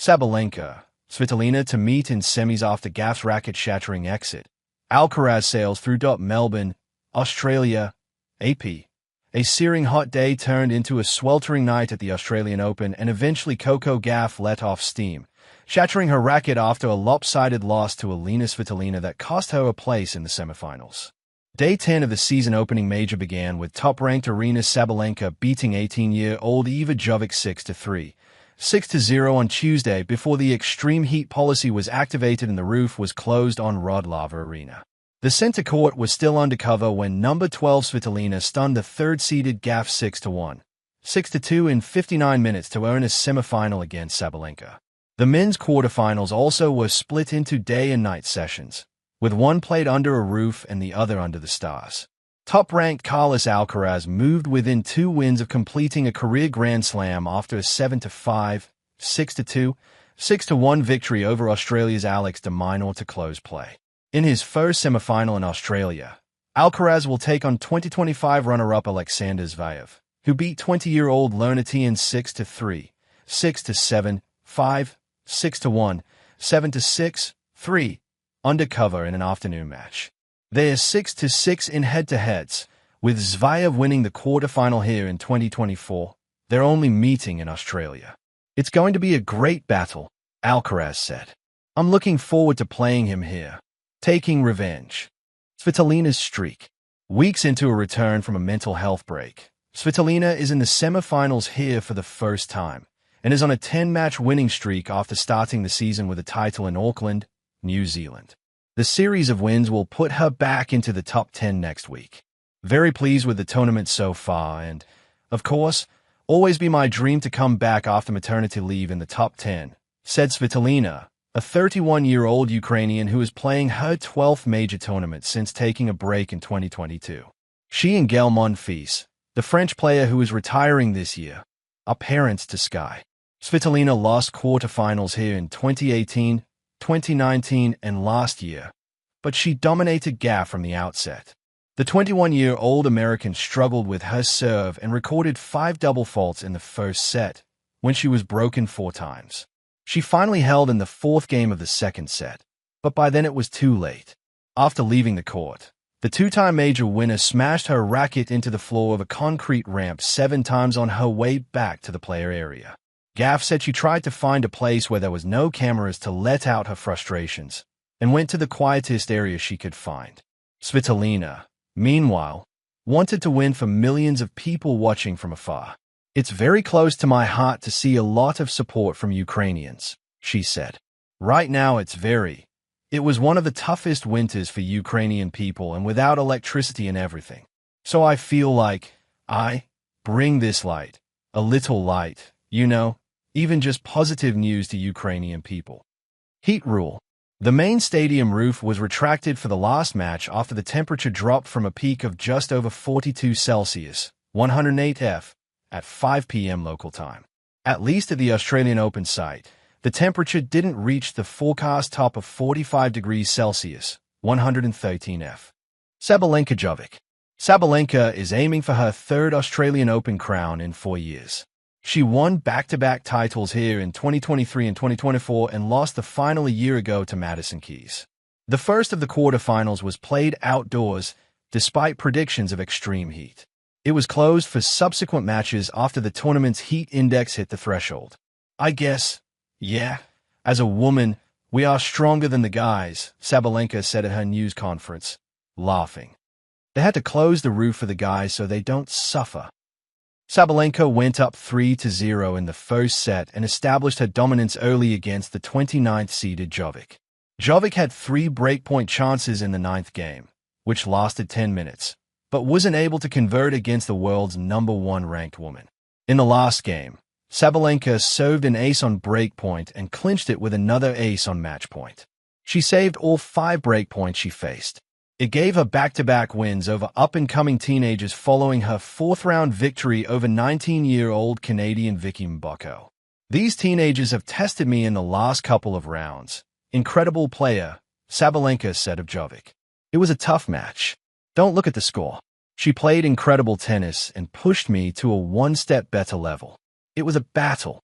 Sabalenka, Svitolina to meet in semis after Gauff's racket-shattering exit. Alcaraz sails through. Melbourne, Australia, AP. A searing hot day turned into a sweltering night at the Australian Open, and eventually Coco Gauff let off steam, shattering her racket after a lopsided loss to Alina Svitolina that cost her a place in the semifinals. Day 10 of the season opening major began with top-ranked Aryna Sabalenka beating 18-year-old Eva Jovic 6-3, 6-0 on Tuesday before the extreme heat policy was activated and the roof was closed on Rod Laver Arena. The center court was still undercover when number 12 Svitolina stunned the third-seeded Gauff 6-1, 6-2 in 59 minutes to earn a semifinal against Sabalenka. The men's quarterfinals also were split into day and night sessions, with one played under a roof and the other under the stars. Top-ranked Carlos Alcaraz moved within 2 wins of completing a career Grand Slam after a 7-5, 6-2, 6-1 victory over Australia's Alex de Minaur to close play. In his first semifinal in Australia, Alcaraz will take on 2025 runner-up Alexander Zverev, who beat 20-year-old Lernatian 6-3, 6-7, 5, 6-1, 7-6, 3, undercover in an afternoon match. They are 6-6 in head-to-heads, with Zverev winning the quarterfinal here in 2024, their only meeting in Australia. "It's going to be a great battle," Alcaraz said. "I'm looking forward to playing him here. Taking revenge." Svitolina's streak. Weeks into a return from a mental health break, Svitolina is in the semifinals here for the first time, and is on a 10-match winning streak after starting the season with a title in Auckland, New Zealand. The series of wins will put her back into the top 10 next week. "Very pleased with the tournament so far, and, of course, always be my dream to come back after maternity leave in the top 10, said Svitolina, a 31-year-old Ukrainian who is playing her 12th major tournament since taking a break in 2022. She and Gaël Monfils, the French player who is retiring this year, are parents to Sky. Svitolina lost quarterfinals here in 2018, 2019, and last year, but she dominated Gauff from the outset. The 21-year-old American struggled with her serve and recorded 5 double faults in the first set, when she was broken 4 times. She finally held in the 4th game of the second set, but by then it was too late. After leaving the court, the 2-time major winner smashed her racket into the floor of a concrete ramp 7 times on her way back to the player area. Gauff said she tried to find a place where there was no cameras to let out her frustrations, and went to the quietest area she could find. Svitolina, meanwhile, wanted to win for millions of people watching from afar. "It's very close to my heart to see a lot of support from Ukrainians," she said. "Right now it was one of the toughest winters for Ukrainian people and without electricity and everything. So I feel like I bring this light, a little light, even just positive news to Ukrainian people." Heat rule. The main stadium roof was retracted for the last match after the temperature dropped from a peak of just over 42 Celsius, 108 F, at 5 p.m. local time. At least at the Australian Open site, the temperature didn't reach the forecast top of 45 degrees Celsius, 113 F. Sabalenka Jovic. Sabalenka is aiming for her 3rd Australian Open crown in 4 years. She won back-to-back titles here in 2023 and 2024 and lost the final a year ago to Madison Keys. The first of the quarterfinals was played outdoors, despite predictions of extreme heat. It was closed for subsequent matches after the tournament's heat index hit the threshold. "I guess, as a woman, we are stronger than the guys," Sabalenka said at her news conference, laughing. "They had to close the roof for the guys so they don't suffer." Sabalenka went up 3-0 in the first set and established her dominance early against the 29th-seeded Jovic. Jovic had 3 breakpoint chances in the 9th game, which lasted 10 minutes, but wasn't able to convert against the world's number 1 ranked woman. In the last game, Sabalenka served an ace on breakpoint and clinched it with another ace on match point. She saved all 5 breakpoints she faced. It gave her back-to-back wins over up-and-coming teenagers following her 4th-round victory over 19-year-old Canadian Vicky Mboko. "These teenagers have tested me in the last couple of rounds. Incredible player," Sabalenka said of Jovic. "It was a tough match. Don't look at the score. She played incredible tennis and pushed me to a one-step better level. It was a battle."